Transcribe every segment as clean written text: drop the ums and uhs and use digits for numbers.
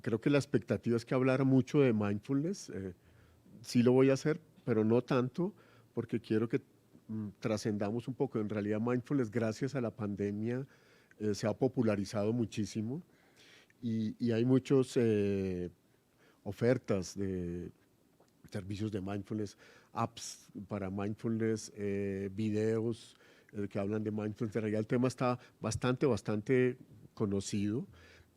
Creo que la expectativa es que hablara mucho de mindfulness. Sí lo voy a hacer, pero no tanto, porque quiero que trascendamos un poco. En realidad, mindfulness, gracias a la pandemia, se ha popularizado muchísimo y hay muchas ofertas de servicios de mindfulness, apps para mindfulness, videos que hablan de mindfulness. En realidad el tema está bastante conocido.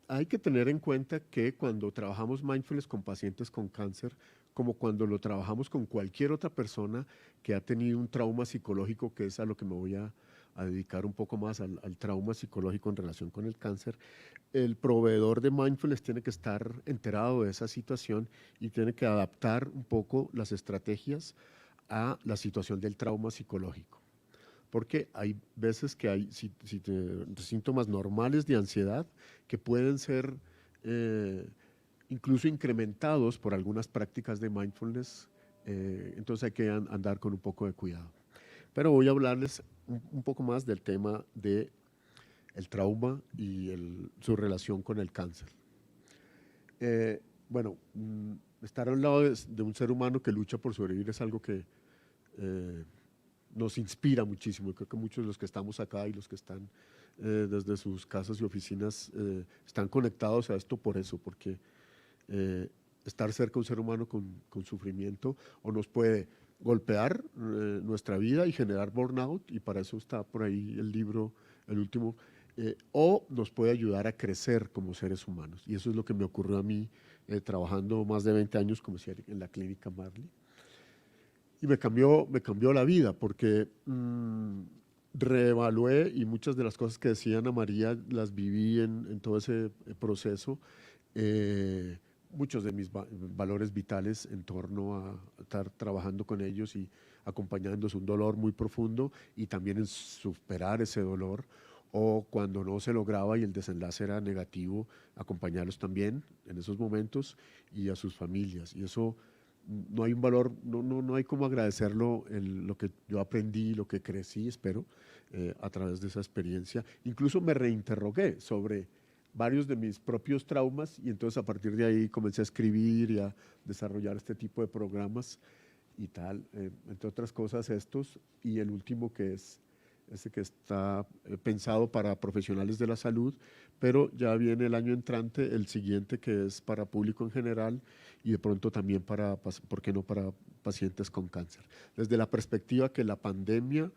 Hay que tener en cuenta que cuando trabajamos mindfulness con pacientes con cáncer, como cuando lo trabajamos con cualquier otra persona que ha tenido un trauma psicológico, que es a lo que me voy a dedicar un poco más, al trauma psicológico en relación con el cáncer, el proveedor de mindfulness tiene que estar enterado de esa situación y tiene que adaptar un poco las estrategias a la situación del trauma psicológico. Porque hay veces que hay síntomas normales de ansiedad que pueden ser incluso incrementados por algunas prácticas de mindfulness, entonces hay que andar con un poco de cuidado. Pero voy a hablarles un poco más del tema de el trauma y su relación con el cáncer. Bueno, estar al lado de un ser humano que lucha por sobrevivir es algo que nos inspira muchísimo. Creo que muchos de los que estamos acá y los que están desde sus casas y oficinas están conectados a esto por eso, porque estar cerca de un ser humano con sufrimiento o nos puede golpear nuestra vida y generar burnout, y para eso está por ahí el libro, el último, o nos puede ayudar a crecer como seres humanos. Y eso es lo que me ocurrió a mí trabajando más de 20 años, como decía, en la clínica Marley. Y me cambió la vida porque reevalué y muchas de las cosas que decía Ana María las viví en todo ese proceso. Muchos de mis valores vitales en torno a estar trabajando con ellos y acompañándoles un dolor muy profundo y también en superar ese dolor, o cuando no se lograba y el desenlace era negativo, acompañarlos también en esos momentos y a sus familias. Y eso no hay un valor, no hay cómo agradecerlo, lo que yo aprendí, lo que crecí, espero, a través de esa experiencia. Incluso me reinterrogué sobre varios de mis propios traumas y entonces a partir de ahí comencé a escribir y a desarrollar este tipo de programas y tal, entre otras cosas estos, y el último que es ese que está pensado para profesionales de la salud, pero ya viene el año entrante el siguiente que es para público en general y de pronto también para, ¿por qué no?, para pacientes con cáncer. Desde la perspectiva que la pandemia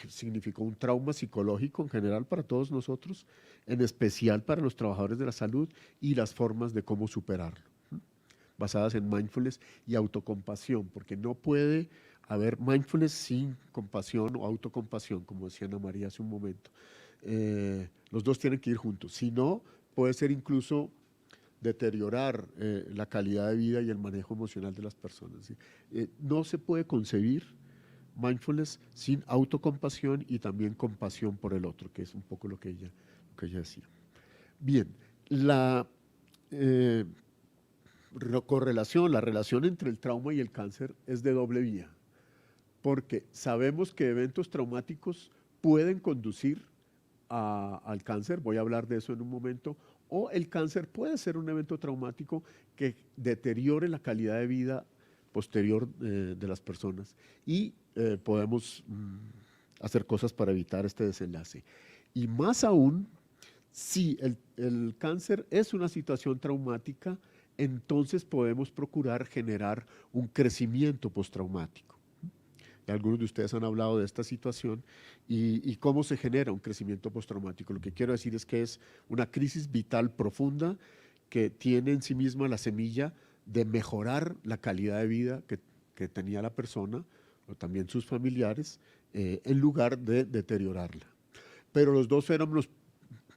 significó un trauma psicológico en general para todos nosotros, en especial para los trabajadores de la salud, y las formas de cómo superarlo, basadas en mindfulness y autocompasión, porque no puede haber mindfulness sin compasión o autocompasión, como decía Ana María hace un momento. Los dos tienen que ir juntos, si no, puede ser incluso deteriorar la calidad de vida y el manejo emocional de las personas, ¿sí? No se puede concebir mindfulness sin autocompasión y también compasión por el otro, que es un poco lo que ella decía. Bien, la correlación, la relación entre el trauma y el cáncer es de doble vía, porque sabemos que eventos traumáticos pueden conducir al cáncer, voy a hablar de eso en un momento, o el cáncer puede ser un evento traumático que deteriore la calidad de vida posterior de las personas, y podemos hacer cosas para evitar este desenlace. Y más aún, si el cáncer es una situación traumática, entonces podemos procurar generar un crecimiento postraumático. Algunos de ustedes han hablado de esta situación y cómo se genera un crecimiento postraumático. Lo que quiero decir es que es una crisis vital profunda que tiene en sí misma la semilla de mejorar la calidad de vida que tenía la persona o también sus familiares, en lugar de deteriorarla. Pero los dos fenómenos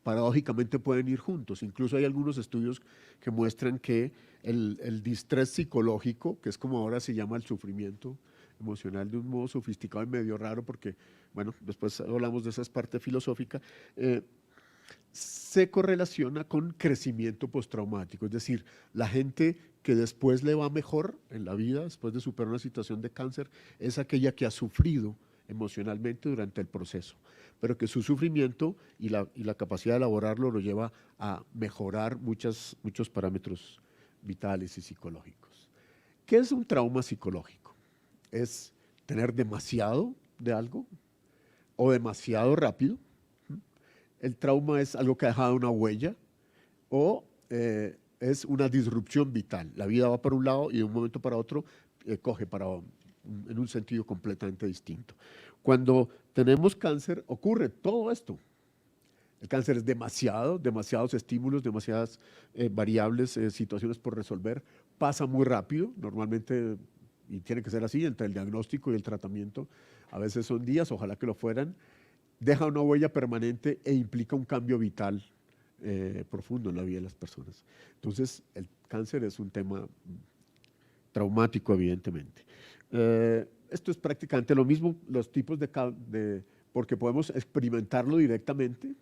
paradójicamente pueden ir juntos. Incluso hay algunos estudios que muestran que el distrés psicológico, que es como ahora se llama el sufrimiento emocional de un modo sofisticado y medio raro, porque, bueno, después hablamos de esa parte filosófica, se correlaciona con crecimiento postraumático. Es decir, la gente que después le va mejor en la vida, después de superar una situación de cáncer, es aquella que ha sufrido emocionalmente durante el proceso, pero que su sufrimiento y la capacidad de elaborarlo lo lleva a mejorar muchos parámetros vitales y psicológicos. ¿Qué es un trauma psicológico? Es tener demasiado de algo o demasiado rápido. El trauma es algo que ha dejado una huella o es una disrupción vital. La vida va para un lado y de un momento para otro coge en un sentido completamente distinto. Cuando tenemos cáncer ocurre todo esto. El cáncer es demasiados estímulos, demasiadas variables, situaciones por resolver. Pasa muy rápido, normalmente, y tiene que ser así, entre el diagnóstico y el tratamiento. A veces son días, ojalá que lo fueran. Deja una huella permanente e implica un cambio vital profundo en la vida de las personas. Entonces, el cáncer es un tema traumático, evidentemente. Esto es prácticamente lo mismo, los tipos porque podemos experimentarlo directamente,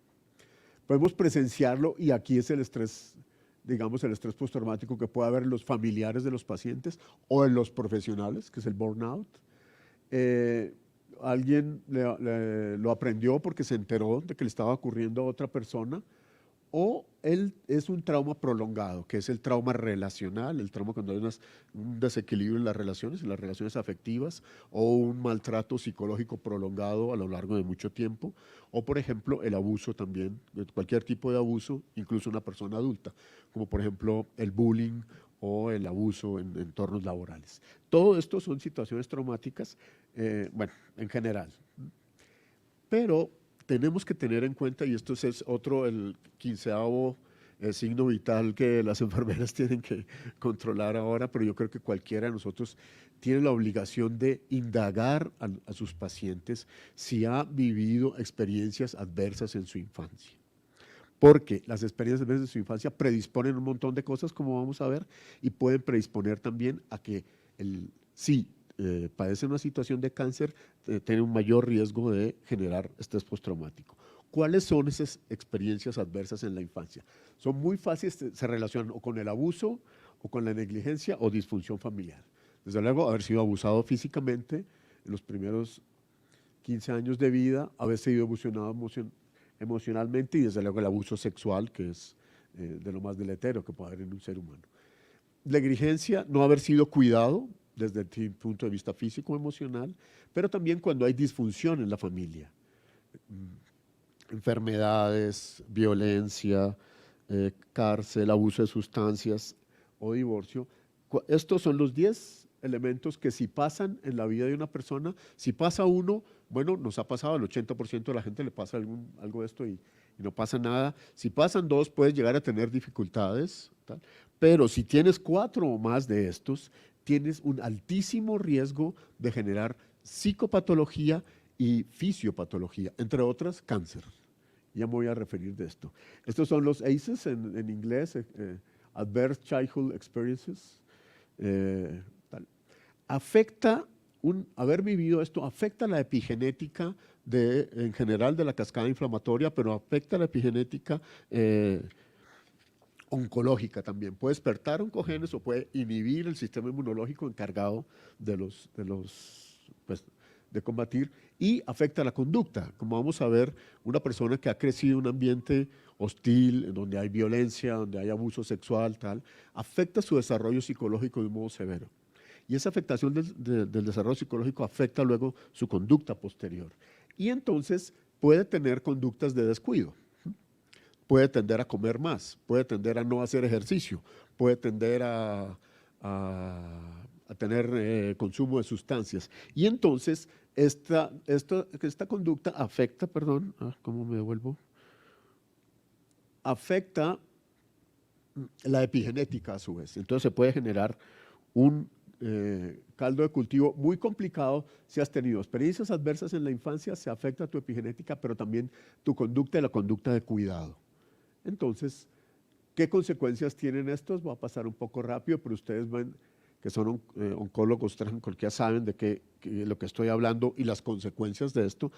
podemos presenciarlo y aquí es el estrés, digamos, el estrés postraumático que puede haber en los familiares de los pacientes o en los profesionales, que es el burnout. Alguien lo aprendió porque se enteró de que le estaba ocurriendo a otra persona, o es un trauma prolongado, que es el trauma relacional, el trauma cuando hay un desequilibrio en las relaciones afectivas, o un maltrato psicológico prolongado a lo largo de mucho tiempo, o por ejemplo el abuso también, cualquier tipo de abuso, incluso una persona adulta, como por ejemplo el bullying o el abuso en entornos laborales. Todo esto son situaciones traumáticas, bueno, en general. Pero tenemos que tener en cuenta, y esto es otro, el 15º signo vital que las enfermeras tienen que controlar ahora, pero yo creo que cualquiera de nosotros tiene la obligación de indagar a sus pacientes si ha vivido experiencias adversas en su infancia. Porque las experiencias adversas en su infancia predisponen un montón de cosas, como vamos a ver, y pueden predisponer también a que sí, padecen una situación de cáncer, tienen un mayor riesgo de generar estrés postraumático. ¿Cuáles son esas experiencias adversas en la infancia? Son muy fáciles, se relacionan o con el abuso, o con la negligencia, o disfunción familiar. Desde luego, haber sido abusado físicamente en los primeros 15 años de vida, haber sido abusado emocionalmente, y desde luego el abuso sexual, que es de lo más deletero que puede haber en un ser humano. Negligencia, no haber sido cuidado, desde el punto de vista físico o emocional, pero también cuando hay disfunción en la familia, enfermedades, violencia, cárcel, abuso de sustancias o divorcio. Estos son los 10 elementos que si pasan en la vida de una persona, si pasa uno, bueno, nos ha pasado, al 80% de la gente le pasa algo de esto y no pasa nada. Si pasan 2, puedes llegar a tener dificultades, ¿tal? Pero si tienes 4 o más de estos, tienes un altísimo riesgo de generar psicopatología y fisiopatología, entre otras cáncer. Ya me voy a referir de esto. Estos son los ACEs en inglés, Adverse Childhood Experiences. Haber vivido esto afecta la epigenética en general de la cascada inflamatoria, pero afecta la epigenética oncológica también. Puede despertar oncogenes o puede inhibir el sistema inmunológico encargado de combatir, y afecta la conducta. Como vamos a ver, una persona que ha crecido en un ambiente hostil, donde hay violencia, donde hay abuso sexual, afecta su desarrollo psicológico de un modo severo. Y esa afectación del desarrollo psicológico afecta luego su conducta posterior. Y entonces puede tener conductas de descuido. Puede tender a comer más, puede tender a no hacer ejercicio, puede tender a tener consumo de sustancias. Y entonces esta conducta afecta, ¿cómo me devuelvo? Afecta la epigenética a su vez. Entonces se puede generar un caldo de cultivo muy complicado. Si has tenido experiencias adversas en la infancia, se afecta tu epigenética, pero también tu conducta y la conducta de cuidado. Entonces, ¿qué consecuencias tienen estos? Voy a pasar un poco rápido, pero ustedes ven que son oncólogos, cualquiera saben de lo que estoy hablando y las consecuencias de esto.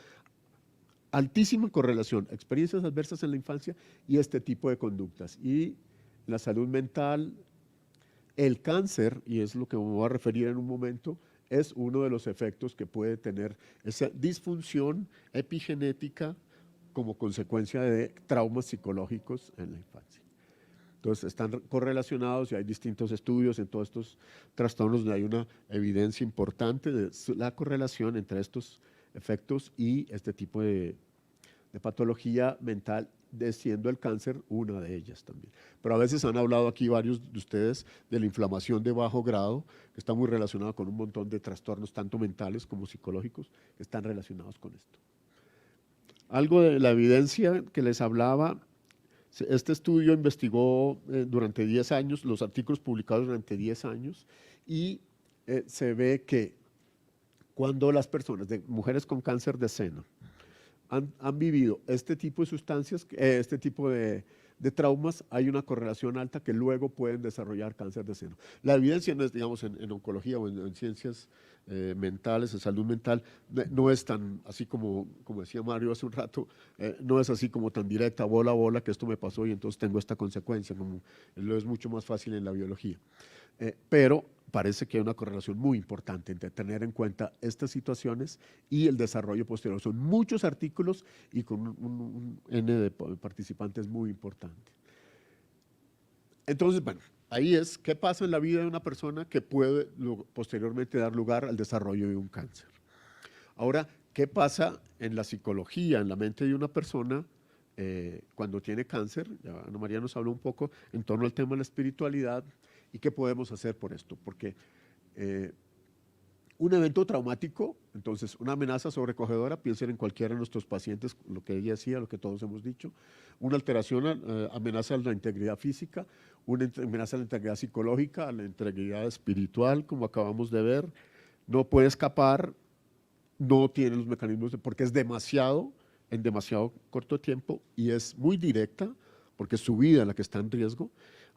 Altísima correlación, experiencias adversas en la infancia y este tipo de conductas. Y la salud mental, El cáncer, y es lo que me voy a referir en un momento, es uno de los efectos que puede tener esa disfunción epigenética como consecuencia de traumas psicológicos en la infancia. Entonces, están correlacionados y hay distintos estudios en todos estos trastornos donde hay una evidencia importante de la correlación entre estos efectos y este tipo de patología mental, siendo el cáncer una de ellas también. Pero a veces han hablado aquí varios de ustedes de la inflamación de bajo grado, que está muy relacionada con un montón de trastornos, tanto mentales como psicológicos, que están relacionados con esto. Algo de la evidencia que les hablaba, este estudio investigó durante 10 años, los artículos publicados durante 10 años, y se ve que cuando las personas, mujeres con cáncer de seno, han vivido este tipo de sustancias, este tipo de traumas, hay una correlación alta que luego pueden desarrollar cáncer de seno. La evidencia, no es, digamos, en oncología o en ciencias mentales, en salud mental, no es tan, así como decía Mario hace un rato, no es así como tan directa, bola a bola, que esto me pasó y entonces tengo esta consecuencia, como lo es mucho más fácil en la biología. Pero parece que hay una correlación muy importante entre tener en cuenta estas situaciones y el desarrollo posterior. Son muchos artículos y con un N de participantes muy importante. Entonces, bueno, ahí es qué pasa en la vida de una persona que puede posteriormente dar lugar al desarrollo de un cáncer. Ahora, ¿qué pasa en la psicología, en la mente de una persona cuando tiene cáncer? Ya Ana María nos habló un poco en torno al tema de la espiritualidad y qué podemos hacer por esto, porque un evento traumático, entonces una amenaza sobrecogedora, piensen en cualquiera de nuestros pacientes, lo que ella decía, lo que todos hemos dicho, una alteración amenaza a la integridad física, una amenaza a la integridad psicológica, a la integridad espiritual, como acabamos de ver, no puede escapar, no tiene los mecanismos, porque es demasiado, en demasiado corto tiempo y es muy directa, porque es su vida la que está en riesgo,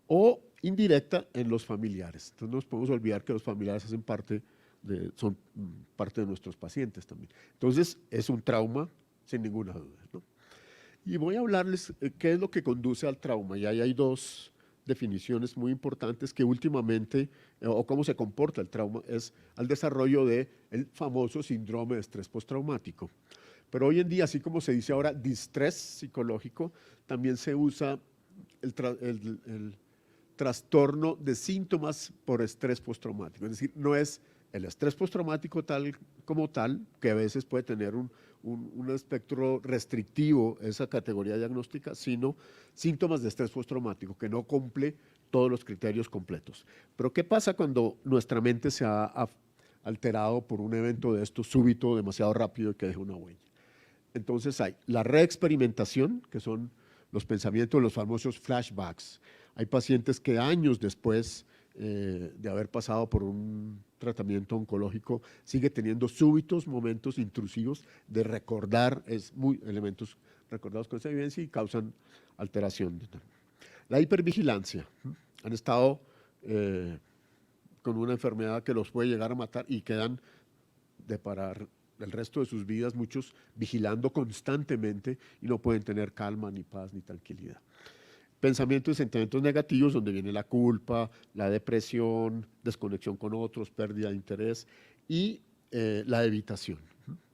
o indirecta en los familiares. Entonces no nos podemos olvidar que los familiares hacen son parte de nuestros pacientes también. Entonces es un trauma sin ninguna duda, ¿no? Y voy a hablarles qué es lo que conduce al trauma, y ahí hay dos definiciones muy importantes que últimamente, o cómo se comporta el trauma, es al desarrollo del famoso síndrome de estrés postraumático. Pero hoy en día, así como se dice ahora distrés psicológico, también se usa el trastorno de síntomas por estrés postraumático. Es decir, no es el estrés postraumático tal como tal, que a veces puede tener un espectro restrictivo, esa categoría diagnóstica, sino síntomas de estrés postraumático, que no cumple todos los criterios completos. Pero ¿qué pasa cuando nuestra mente se ha alterado por un evento de esto súbito, demasiado rápido y que deja una huella? Entonces hay la reexperimentación, que son los pensamientos, los famosos flashbacks. Hay pacientes que años después de haber pasado por un tratamiento oncológico sigue teniendo súbitos momentos intrusivos de recordar elementos recordados con esa evidencia y causan alteración. La hipervigilancia. Han estado con una enfermedad que los puede llegar a matar y quedan para el resto de sus vidas, muchos vigilando constantemente y no pueden tener calma, ni paz, ni tranquilidad. Pensamientos y sentimientos negativos, donde viene la culpa, la depresión, desconexión con otros, pérdida de interés y la evitación.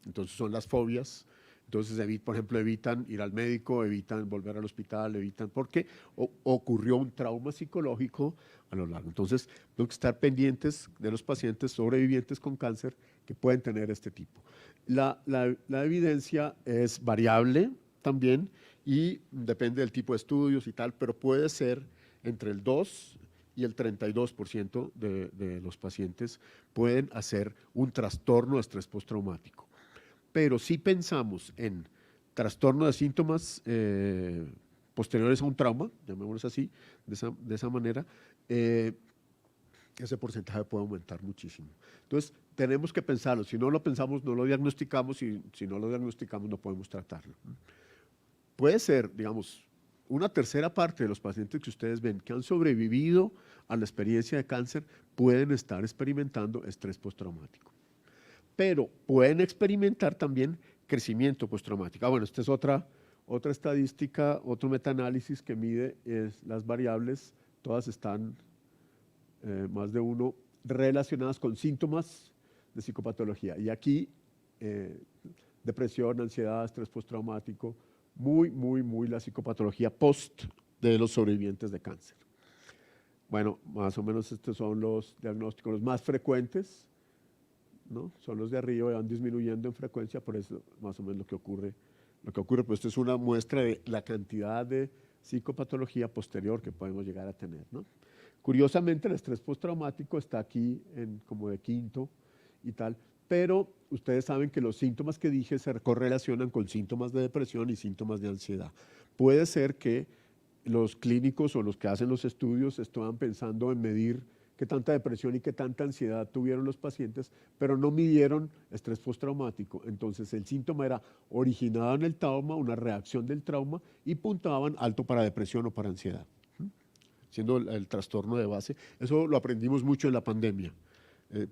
Entonces son las fobias. Entonces, por ejemplo, evitan ir al médico, evitan volver al hospital, evitan porque ocurrió un trauma psicológico a lo largo. Entonces, tenemos que estar pendientes de los pacientes sobrevivientes con cáncer que pueden tener este tipo. La evidencia es variable también y depende del tipo de estudios y tal, pero puede ser entre el 2 y el 32% de los pacientes pueden hacer un trastorno de estrés postraumático. Pero si pensamos en trastorno de síntomas posteriores a un trauma, llamémoslo así, de esa manera, ese porcentaje puede aumentar muchísimo. Entonces, tenemos que pensarlo. Si no lo pensamos, no lo diagnosticamos, y si no lo diagnosticamos, no podemos tratarlo. Puede ser, digamos, una tercera parte de los pacientes que ustedes ven que han sobrevivido a la experiencia de cáncer pueden estar experimentando estrés postraumático. Pero pueden experimentar también crecimiento postraumático. Bueno, esta es otra estadística, otro metaanálisis que mide las variables, todas están más de uno, relacionadas con síntomas de psicopatología. Y aquí, depresión, ansiedad, estrés postraumático, muy la psicopatología post de los sobrevivientes de cáncer. Bueno, más o menos estos son los diagnósticos los más frecuentes, ¿no? Son los de arriba y van disminuyendo en frecuencia, por eso más o menos lo que ocurre, pues esto es una muestra de la cantidad de psicopatología posterior que podemos llegar a tener, ¿no? Curiosamente, el estrés postraumático está aquí como de quinto y tal, pero ustedes saben que los síntomas que dije se correlacionan con síntomas de depresión y síntomas de ansiedad. Puede ser que los clínicos o los que hacen los estudios estaban pensando en medir qué tanta depresión y qué tanta ansiedad tuvieron los pacientes, pero no midieron estrés postraumático. Entonces el síntoma era originado en el trauma, una reacción del trauma, y puntaban alto para depresión o para ansiedad, siendo el trastorno de base. Eso lo aprendimos mucho en la pandemia.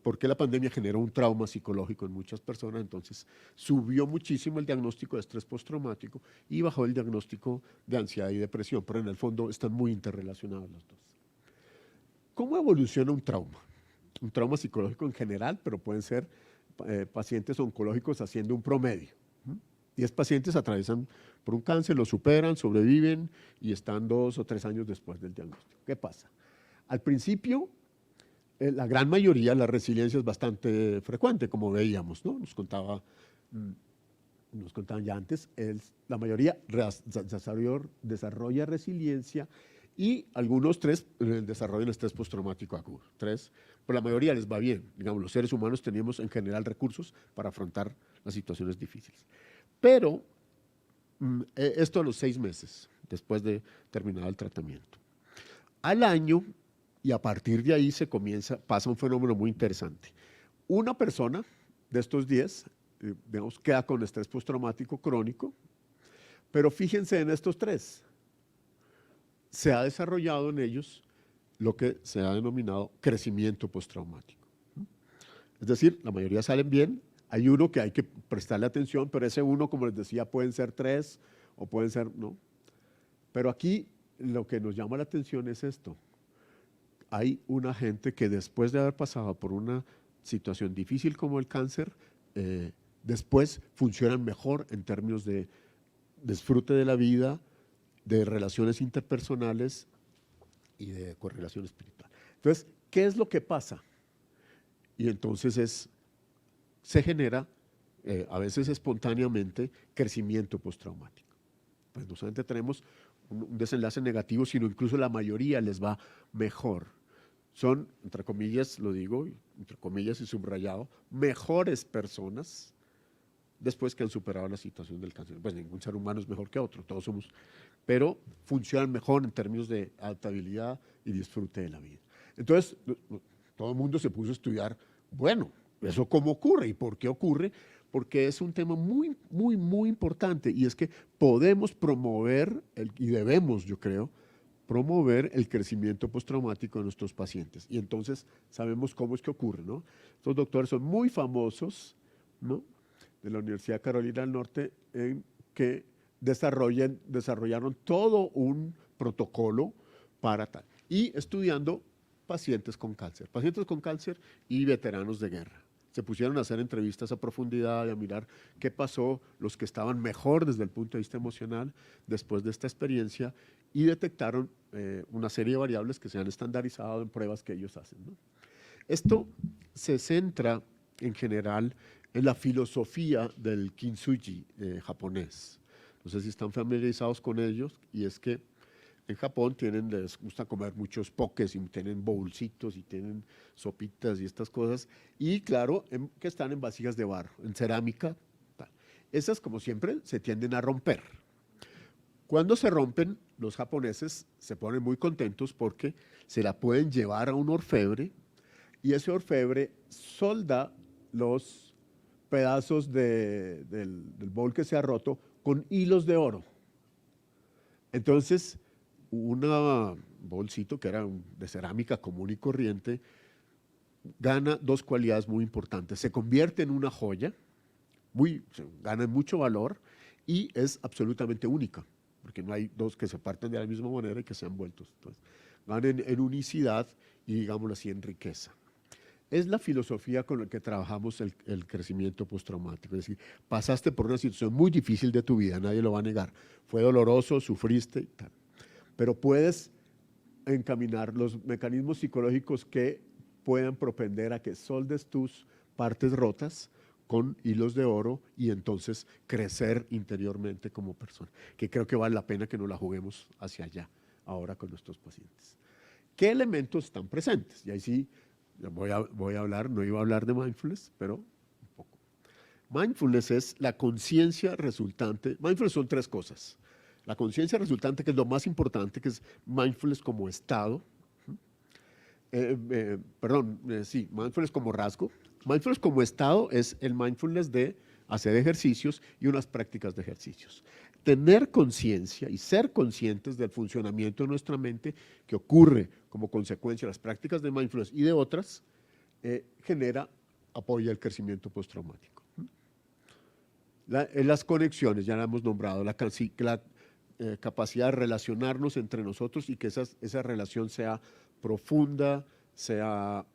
Porque la pandemia generó un trauma psicológico en muchas personas, entonces subió muchísimo el diagnóstico de estrés postraumático y bajó el diagnóstico de ansiedad y depresión, pero en el fondo están muy interrelacionados los dos. ¿Cómo evoluciona un trauma? Un trauma psicológico en general, pero pueden ser pacientes oncológicos haciendo un promedio. 10 pacientes atraviesan por un cáncer, lo superan, sobreviven y están 2 o 3 años después del diagnóstico. ¿Qué pasa? Al principio, la gran mayoría, la resiliencia es bastante frecuente, como veíamos, ¿no? Nos contaban ya antes, la mayoría desarrolla resiliencia y algunos 3 desarrollan estrés postraumático agudo. 3, pero la mayoría les va bien. Digamos, los seres humanos tenemos en general recursos para afrontar las situaciones difíciles. Pero esto a los 6 meses, después de terminado el tratamiento. Al año, y a partir de ahí pasa un fenómeno muy interesante. Una persona de estos 10, digamos, queda con estrés postraumático crónico, pero fíjense en estos 3. Se ha desarrollado en ellos lo que se ha denominado crecimiento postraumático. Es decir, la mayoría salen bien, hay uno que hay que prestarle atención, pero ese uno, como les decía, pueden ser 3 o pueden ser, ¿no? Pero aquí lo que nos llama la atención es esto. Hay una gente que después de haber pasado por una situación difícil como el cáncer, después funcionan mejor en términos de disfrute de la vida, de relaciones interpersonales y de correlación espiritual. Entonces, ¿qué es lo que pasa? Y entonces se genera, a veces espontáneamente, crecimiento postraumático. Pues no solamente tenemos un desenlace negativo, sino incluso la mayoría les va mejor. Son, entre comillas, lo digo, entre comillas y subrayado, mejores personas después que han superado la situación del cáncer. Pues ningún ser humano es mejor que otro, todos somos, pero funcionan mejor en términos de adaptabilidad y disfrute de la vida. Entonces, todo el mundo se puso a estudiar, bueno, ¿eso cómo ocurre? ¿Y por qué ocurre? Porque es un tema muy importante, y es que podemos promover, y debemos, yo creo, promover el crecimiento postraumático de nuestros pacientes. Y entonces sabemos cómo es que ocurre, ¿no? Estos doctores son muy famosos, ¿no?, de la Universidad de Carolina del Norte, en que desarrollaron todo un protocolo para tal. Y estudiando pacientes con cáncer y veteranos de guerra. Se pusieron a hacer entrevistas a profundidad y a mirar qué pasó, los que estaban mejor desde el punto de vista emocional después de esta experiencia, y detectaron una serie de variables que se han estandarizado en pruebas que ellos hacen, ¿no? Esto se centra en general en la filosofía del kintsugi japonés. No sé si están familiarizados con ellos, y es que en Japón les gusta comer muchos pokés y tienen bolsitos y tienen sopitas y estas cosas, y claro, que están en vasijas de barro, en cerámica. Tal. Esas, como siempre, se tienden a romper. Cuando se rompen, los japoneses se ponen muy contentos porque se la pueden llevar a un orfebre, y ese orfebre solda los pedazos del bol que se ha roto con hilos de oro. Entonces, un bolsito que era de cerámica común y corriente gana 2 cualidades muy importantes. Se convierte en una joya, gana mucho valor, y es absolutamente única, porque no hay 2 que se parten de la misma manera y que sean vueltos. Entonces, ganen en unicidad y, digámoslo así, en riqueza. Es la filosofía con la que trabajamos el crecimiento postraumático. Es decir, pasaste por una situación muy difícil de tu vida, nadie lo va a negar. Fue doloroso, sufriste y tal. Pero puedes encaminar los mecanismos psicológicos que puedan propender a que soldes tus partes rotas con hilos de oro y entonces crecer interiormente como persona, que creo que vale la pena que nos la juguemos hacia allá ahora con nuestros pacientes. ¿Qué elementos están presentes? Y ahí sí voy a hablar, no iba a hablar de mindfulness, pero un poco. Mindfulness es la conciencia resultante. Mindfulness son tres cosas. La conciencia resultante, que es lo más importante, que es mindfulness como estado. Sí, mindfulness como rasgo. Mindfulness como estado es el mindfulness de hacer ejercicios y unas prácticas de ejercicios. Tener conciencia y ser conscientes del funcionamiento de nuestra mente que ocurre como consecuencia de las prácticas de mindfulness y de otras, apoya el crecimiento postraumático. Las conexiones, ya la hemos nombrado, la capacidad de relacionarnos entre nosotros y que esa relación sea profunda, sea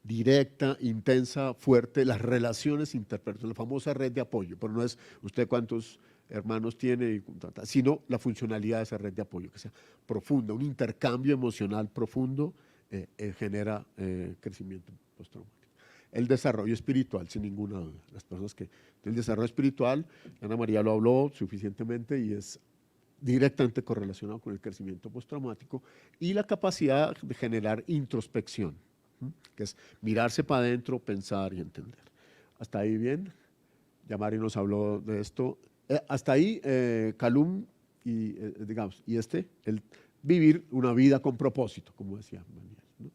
directa, intensa, fuerte, las relaciones interpersonales, la famosa red de apoyo, pero no es usted cuántos hermanos tiene, sino la funcionalidad de esa red de apoyo, que sea profunda, un intercambio emocional profundo genera crecimiento postraumático. El desarrollo espiritual, sin ninguna duda. Las personas que el desarrollo espiritual, Ana María lo habló suficientemente y es directamente correlacionado con el crecimiento postraumático y la capacidad de generar introspección, que es mirarse para adentro, pensar y entender. Hasta ahí bien, ya Mari nos habló de esto. Hasta ahí, Calum y, digamos, y el vivir una vida con propósito, como decía Manuel, ¿no?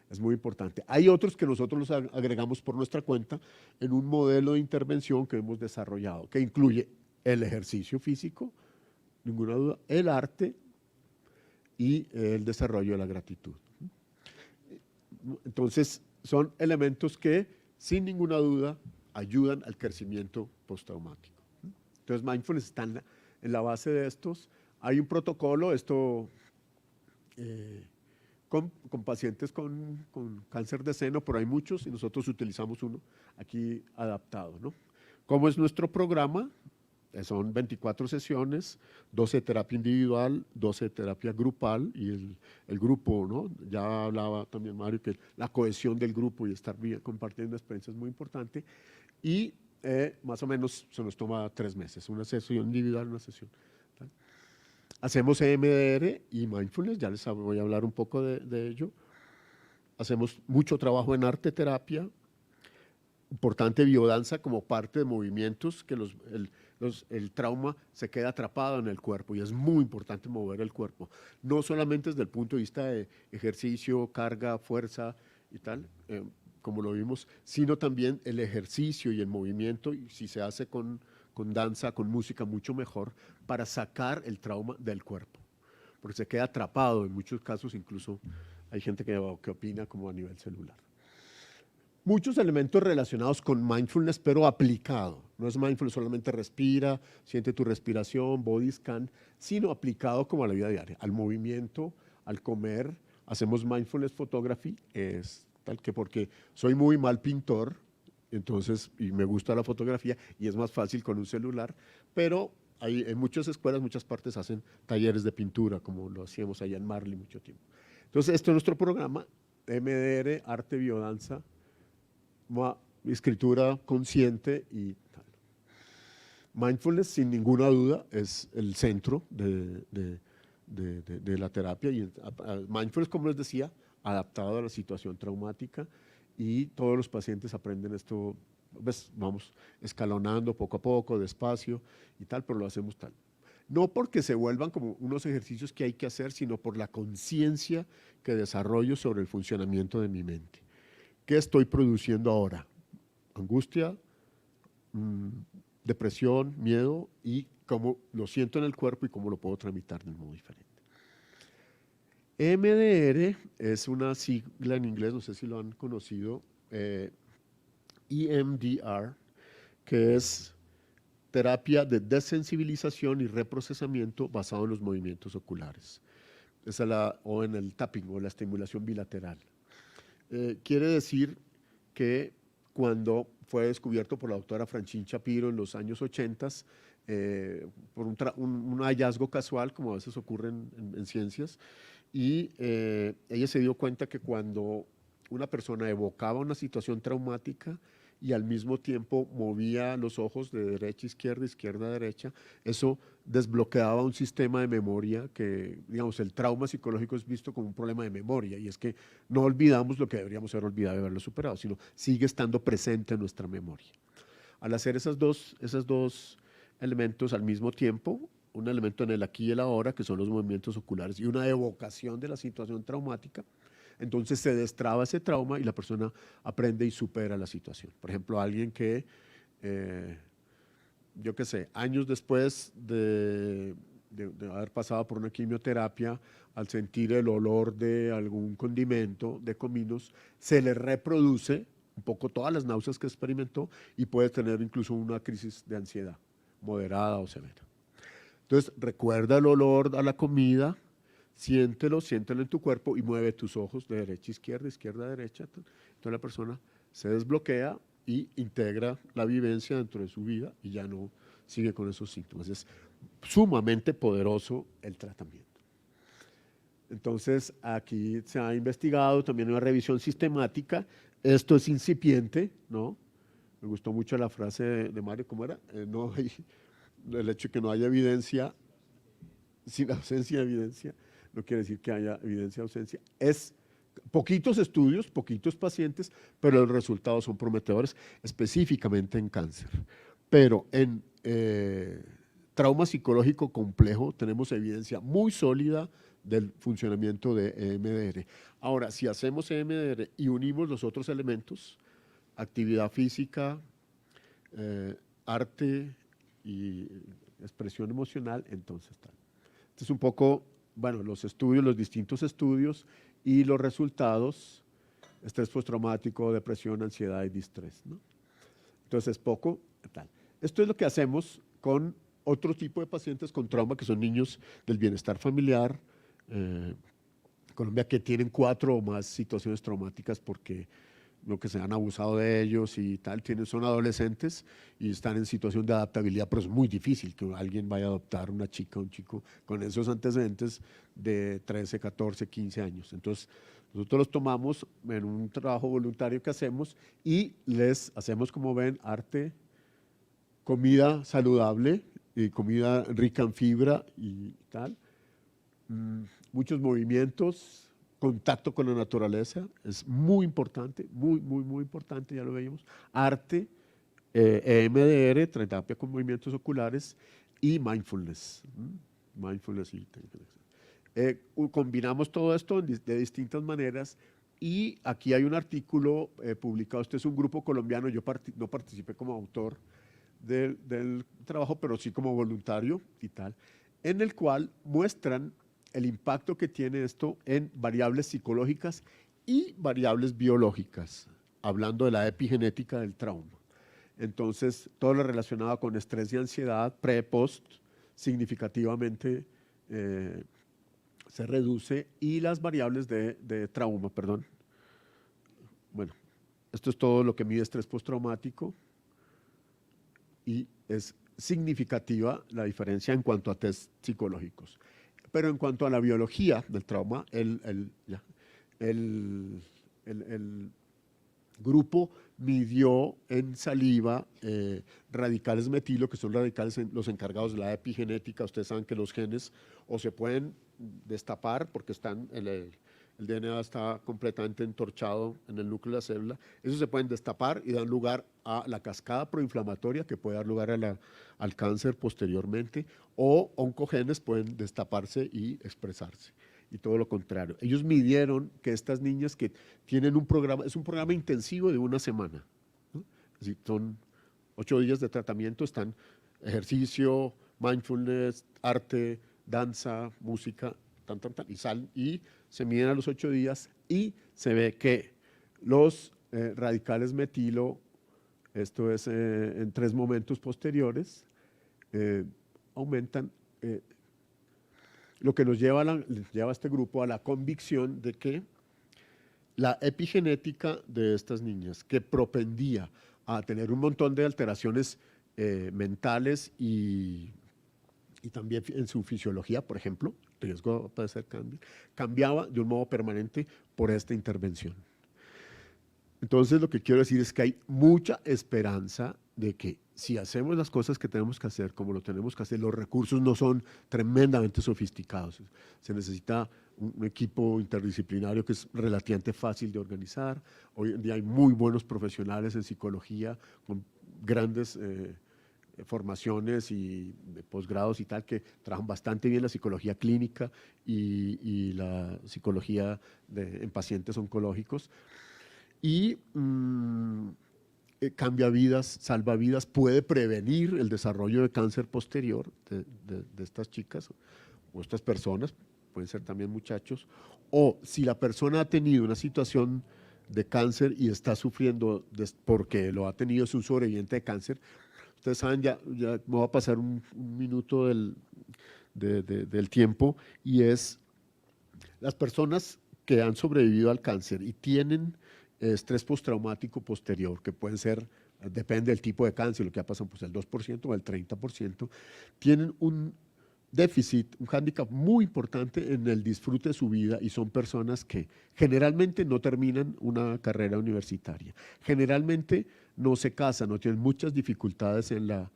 Es muy importante. Hay otros que nosotros los agregamos por nuestra cuenta en un modelo de intervención que hemos desarrollado, que incluye el ejercicio físico, ninguna duda, el arte y el desarrollo de la gratitud. Entonces, son elementos que, sin ninguna duda, ayudan al crecimiento postraumático. Entonces, mindfulness está en la base de estos. Hay un protocolo, con pacientes con cáncer de seno, pero hay muchos y nosotros utilizamos uno aquí adaptado, ¿no? ¿Cómo es nuestro programa? Son 24 sesiones, 12 terapia individual, 12 terapia grupal y el grupo, ¿no? Ya hablaba también Mario que la cohesión del grupo y estar bien, compartiendo experiencias es muy importante y más o menos se nos toma 3 meses, una sesión individual, una sesión. ¿Tal? Hacemos EMDR y mindfulness, ya les voy a hablar un poco de ello. Hacemos mucho trabajo en arte terapia, importante biodanza como parte de movimientos que el trauma se queda atrapado en el cuerpo y es muy importante mover el cuerpo, no solamente desde el punto de vista de ejercicio, carga, fuerza y tal, como lo vimos, sino también el ejercicio y el movimiento, y si se hace con danza, con música, mucho mejor, para sacar el trauma del cuerpo, porque se queda atrapado en muchos casos, incluso hay gente que opina como a nivel celular. Muchos elementos relacionados con mindfulness, pero aplicado. No es mindfulness solamente respira, siente tu respiración, body scan, sino aplicado como a la vida diaria, al movimiento, al comer. Hacemos mindfulness photography, es tal que porque soy muy mal pintor, entonces, y me gusta la fotografía, y es más fácil con un celular, pero en muchas escuelas, muchas partes hacen talleres de pintura, como lo hacíamos allá en Marley mucho tiempo. Entonces, este es nuestro programa, MDR, arte, biodanza, escritura consciente y tal. Mindfulness, sin ninguna duda, es el centro de la terapia. Y mindfulness, como les decía, adaptado a la situación traumática y todos los pacientes aprenden esto, pues, vamos escalonando poco a poco, despacio y tal, pero lo hacemos tal. No porque se vuelvan como unos ejercicios que hay que hacer, sino por la conciencia que desarrollo sobre el funcionamiento de mi mente. ¿Qué estoy produciendo ahora? Angustia, depresión, miedo y cómo lo siento en el cuerpo y cómo lo puedo tramitar de un modo diferente. EMDR es una sigla en inglés, no sé si lo han conocido, EMDR, que es terapia de desensibilización y reprocesamiento basado en los movimientos oculares. o en el tapping o la estimulación bilateral. Quiere decir que cuando fue descubierto por la doctora Francine Shapiro en los años 80, por un hallazgo casual, como a veces ocurre en ciencias, y ella se dio cuenta que cuando una persona evocaba una situación traumática y al mismo tiempo movía los ojos de derecha a izquierda, izquierda a derecha, eso desbloqueaba un sistema de memoria que, digamos, el trauma psicológico es visto como un problema de memoria, y es que no olvidamos lo que deberíamos haber olvidado y haberlo superado, sino sigue estando presente en nuestra memoria. Al hacer esos dos elementos al mismo tiempo, un elemento en el aquí y el ahora, que son los movimientos oculares, y una evocación de la situación traumática, entonces se destraba ese trauma y la persona aprende y supera la situación. Por ejemplo, alguien que, yo qué sé, años después de haber pasado por una quimioterapia, al sentir el olor de algún condimento, de cominos, se le reproduce un poco todas las náuseas que experimentó y puede tener incluso una crisis de ansiedad moderada o severa. Entonces, recuerda el olor a la comida, siéntelo en tu cuerpo y mueve tus ojos de derecha a izquierda, izquierda a derecha. Entonces la persona se desbloquea y integra la vivencia dentro de su vida y ya no sigue con esos síntomas. Es sumamente poderoso el tratamiento. Entonces, aquí se ha investigado también una revisión sistemática. Esto es incipiente, ¿no? Me gustó mucho la frase de Mario, ¿cómo era? No hay, el hecho de que no haya evidencia, sin ausencia de evidencia, no quiere decir que haya evidencia de ausencia. Es poquitos estudios, poquitos pacientes, pero los resultados son prometedores, específicamente en cáncer. Pero en trauma psicológico complejo tenemos evidencia muy sólida del funcionamiento de EMDR. Ahora, si hacemos EMDR y unimos los otros elementos, actividad física, arte y expresión emocional, entonces tal. Este es un poco, bueno, los estudios, los distintos estudios y los resultados: estrés postraumático, depresión, ansiedad y distrés, ¿no? Entonces, poco tal. Esto es lo que hacemos con otro tipo de pacientes con trauma, que son niños del bienestar familiar, Colombia, que tienen 4 o más situaciones traumáticas porque lo que se han abusado de ellos y tal, son adolescentes y están en situación de adaptabilidad, pero es muy difícil que alguien vaya a adoptar una chica o un chico con esos antecedentes de 13, 14, 15 años. Entonces, nosotros los tomamos en un trabajo voluntario que hacemos y les hacemos, como ven, arte, comida saludable y comida rica en fibra y tal, muchos movimientos, contacto con la naturaleza, es muy importante, muy importante, ya lo veíamos. Arte, EMDR, terapia con movimientos oculares, y mindfulness. Mindfulness y combinamos todo esto de distintas maneras, y aquí hay un artículo publicado. Este es un grupo colombiano, yo no participé como autor del trabajo, pero sí como voluntario y tal, en el cual muestran el impacto que tiene esto en variables psicológicas y variables biológicas, hablando de la epigenética del trauma. Entonces, todo lo relacionado con estrés y ansiedad, pre-post, significativamente se reduce, y las variables de trauma, perdón. Bueno, esto es todo lo que mide estrés postraumático, y es significativa la diferencia en cuanto a test psicológicos. Pero en cuanto a la biología del trauma, el grupo midió en saliva radicales metilo, que son radicales los encargados de la epigenética. Ustedes saben que los genes o se pueden destapar porque están el DNA está completamente entorchado en el núcleo de la célula. Esos se pueden destapar y dan lugar a la cascada proinflamatoria, que puede dar lugar al cáncer posteriormente, o oncogenes pueden destaparse y expresarse, y todo lo contrario. Ellos midieron que estas niñas que tienen un programa, es un programa intensivo de una semana, ¿no? Es decir, son 8 días de tratamiento, están ejercicio, mindfulness, arte, danza, música, y se miden a los 8 días y se ve que los radicales metilo, esto es en 3 momentos posteriores, aumentan lo que nos lleva lleva a este grupo a la convicción de que la epigenética de estas niñas, que propendía a tener un montón de alteraciones mentales y también en su fisiología, por ejemplo, riesgo de padecer cáncer, cambiaba de un modo permanente por esta intervención. Entonces lo que quiero decir es que hay mucha esperanza de que si hacemos las cosas que tenemos que hacer, como lo tenemos que hacer, los recursos no son tremendamente sofisticados. Se necesita un equipo interdisciplinario que es relativamente fácil de organizar. Hoy en día hay muy buenos profesionales en psicología con grandes formaciones y posgrados y tal, que trabajan bastante bien la psicología clínica y la psicología en pacientes oncológicos. Y cambia vidas, salva vidas, puede prevenir el desarrollo de cáncer posterior de estas chicas o estas personas, pueden ser también muchachos, o si la persona ha tenido una situación de cáncer y está sufriendo porque lo ha tenido, es un sobreviviente de cáncer. Ustedes saben, ya me voy a pasar un minuto del tiempo, y es las personas que han sobrevivido al cáncer y tienen estrés postraumático posterior, que pueden ser, depende del tipo de cáncer, lo que ha pasado, pues el 2% o el 30%, tienen un déficit, un hándicap muy importante en el disfrute de su vida, y son personas que generalmente no terminan una carrera universitaria, generalmente no se casan, no tienen muchas dificultades en las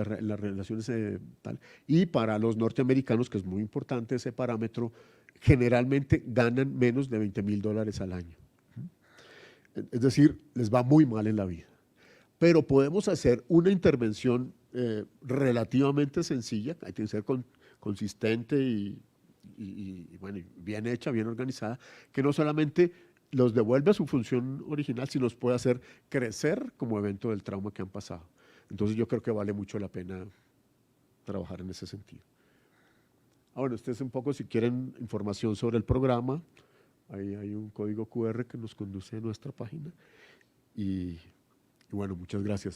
relaciones tal. Y para los norteamericanos, que es muy importante ese parámetro, generalmente ganan menos de $20,000 al año. Es decir, les va muy mal en la vida. Pero podemos hacer una intervención relativamente sencilla, hay que ser consistente bueno, bien hecha, bien organizada, que no solamente los devuelve a su función original, sino los puede hacer crecer como evento del trauma que han pasado. Entonces yo creo que vale mucho la pena trabajar en ese sentido. Bueno, ustedes un poco, si quieren información sobre el programa, ahí hay un código QR que nos conduce a nuestra página. Y bueno, muchas gracias.